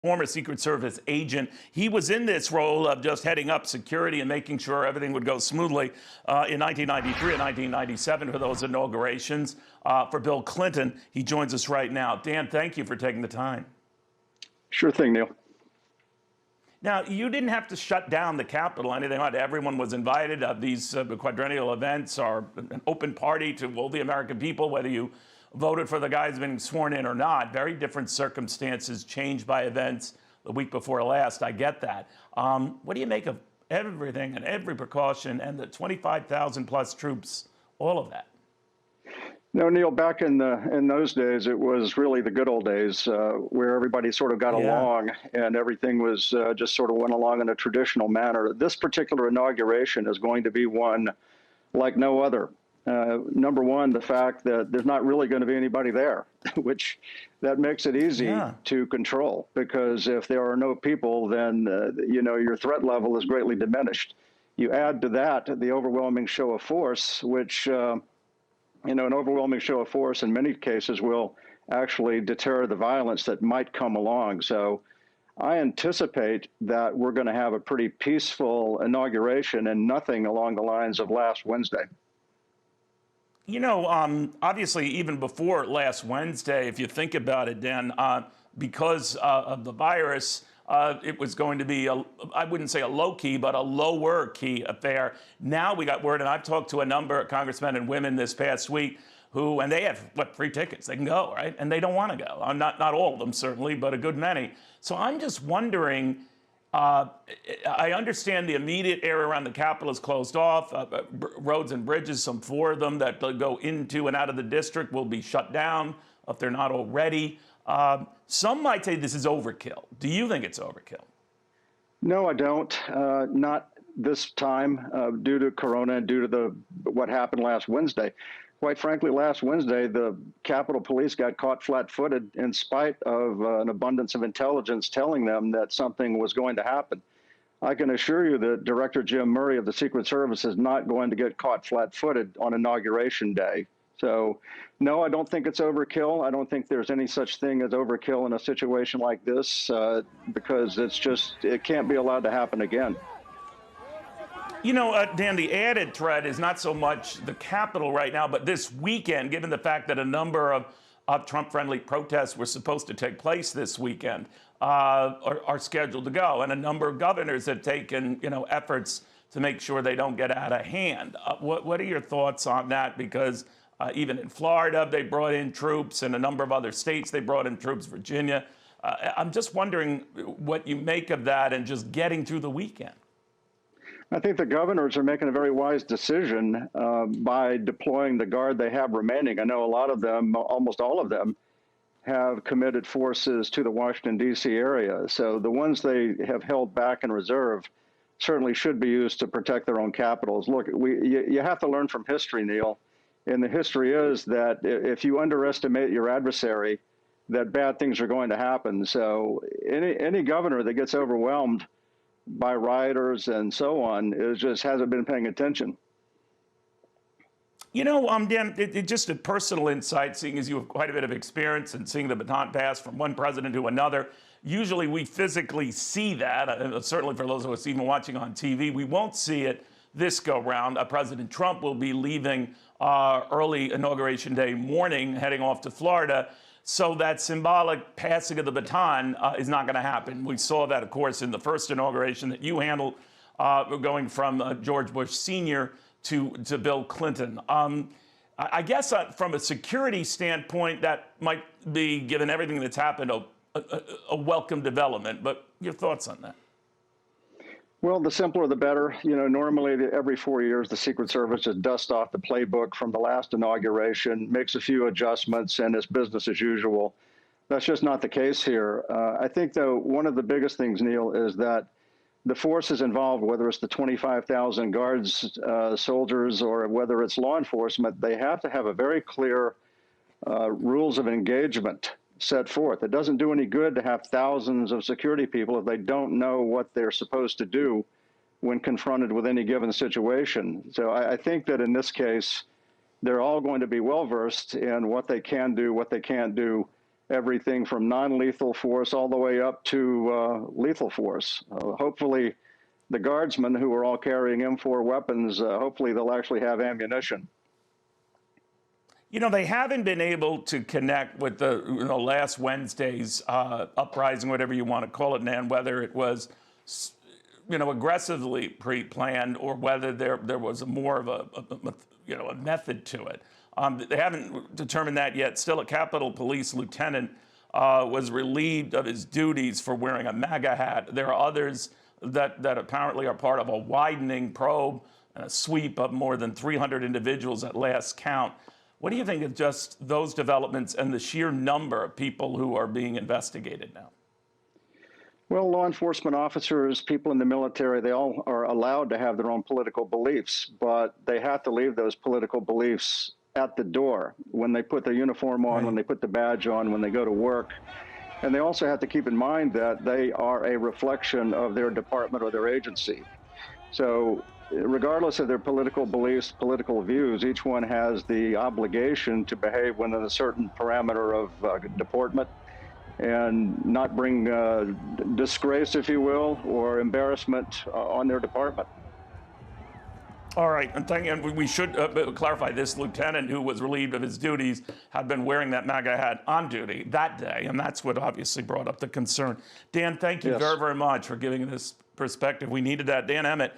former Secret Service agent. He was in this role of just heading up security and making sure everything would go smoothly in 1993 and 1997 for those inaugurations. For Bill Clinton, he joins us right now. Dan, thank you for taking the time. Sure thing, Neil. Now, you didn't have to shut down the Capitol or anything like that. Everyone was invited. These quadrennial events are an open party to all the American people, whether you voted for the guys being sworn in or not. Very different circumstances changed by events the week before last. I get that. What do you make of everything and every precaution and the 25,000 plus troops, all of that? No, Neil, back in those days, it was really the good old days where everybody sort of got along and everything was just sort of went along in a traditional manner. This particular inauguration is going to be one like no other. Number one, the fact that there's not really going to be anybody there, which that makes it easy to control, because if there are no people, then, your threat level is greatly diminished. You add to that the overwhelming show of force, which, an overwhelming show of force in many cases will actually deter the violence that might come along. So I anticipate that we're going to have a pretty peaceful inauguration and nothing along the lines of last Wednesday. Obviously, even before last Wednesday, if you think about it, Dan, because of the virus, it was going to be, I wouldn't say a low-key, but a lower-key affair. Now we got word, and I've talked to a number of congressmen and women this past week and they have, free tickets. They can go, right? And they don't want to go. Not all of them, certainly, but a good many. So I'm just wondering, I understand the immediate area around the Capitol is closed off. Roads and bridges, some 4 of them that go into and out of the district will be shut down if they're not already. Some might say this is overkill. Do you think it's overkill? No, I don't. Not this time due to Corona and due to what happened last Wednesday. Quite frankly, last Wednesday, the Capitol Police got caught flat-footed in spite of an abundance of intelligence telling them that something was going to happen. I can assure you that Director Jim Murray of the Secret Service is not going to get caught flat-footed on Inauguration Day. So, no, I don't think it's overkill. I don't think there's any such thing as overkill in a situation like this because it can't be allowed to happen again. Dan, the added threat is not so much the Capitol right now, but this weekend, given the fact that a number of Trump-friendly protests were supposed to take place this weekend, are scheduled to go, and a number of governors have taken, efforts to make sure they don't get out of hand. What are your thoughts on that? Because even in Florida, they brought in troops, and a number of other states, they brought in troops, Virginia. I'm just wondering what you make of that and just getting through the weekend. I think the governors are making a very wise decision by deploying the guard they have remaining. I know a lot of them, almost all of them, have committed forces to the Washington, D.C. area. So the ones they have held back in reserve certainly should be used to protect their own capitals. Look, you have to learn from history, Neil. And the history is that if you underestimate your adversary, that bad things are going to happen. So any governor that gets overwhelmed by rioters and so on just hasn't been paying attention. Dan, just a personal insight, seeing as you have quite a bit of experience and seeing the baton pass from one president to another. Usually we physically see that, certainly for those of us even watching on TV. We won't see it this go round. President Trump will be leaving early Inauguration Day morning, heading off to Florida. So that symbolic passing of the baton is not going to happen. We saw that, of course, in the first inauguration that you handled, going from George Bush Sr. to Bill Clinton. I guess from a security standpoint, that might be, given everything that's happened, a welcome development. But your thoughts on that? Well, the simpler the better. Normally every 4 years, the Secret Service just dusts off the playbook from the last inauguration, makes a few adjustments, and it's business as usual. That's just not the case here. I think, though, one of the biggest things, Neil, is that the forces involved, whether it's the 25,000 guards, soldiers, or whether it's law enforcement, they have to have a very clear rules of engagement set forth. It doesn't do any good to have thousands of security people if they don't know what they're supposed to do when confronted with any given situation. So I think that in this case, they're all going to be well-versed in what they can do, what they can't do, everything from non-lethal force all the way up to lethal force. Hopefully, the guardsmen who are all carrying M4 weapons, hopefully they'll actually have ammunition. You know, they haven't been able to connect with the last Wednesday's uprising, whatever you want to call it, Nan, whether it was aggressively pre-planned or whether there was more of a method to it. They haven't determined that yet. Still, a Capitol Police lieutenant was relieved of his duties for wearing a MAGA hat. There are others that apparently are part of a widening probe and a sweep of more than 300 individuals at last count. What do you think of just those developments and the sheer number of people who are being investigated now? Well, law enforcement officers, people in the military, they all are allowed to have their own political beliefs, but they have to leave those political beliefs at the door when they put their uniform on, when they put the badge on, when they go to work. And they also have to keep in mind that they are a reflection of their department or their agency. So regardless of their political beliefs, political views, each one has the obligation to behave within a certain parameter of deportment and not bring disgrace, if you will, or embarrassment on their department. All right, and we should clarify this lieutenant who was relieved of his duties had been wearing that MAGA hat on duty that day, and that's what obviously brought up the concern. Dan, thank you very, very much for giving this perspective. We needed that. Dan Emmett,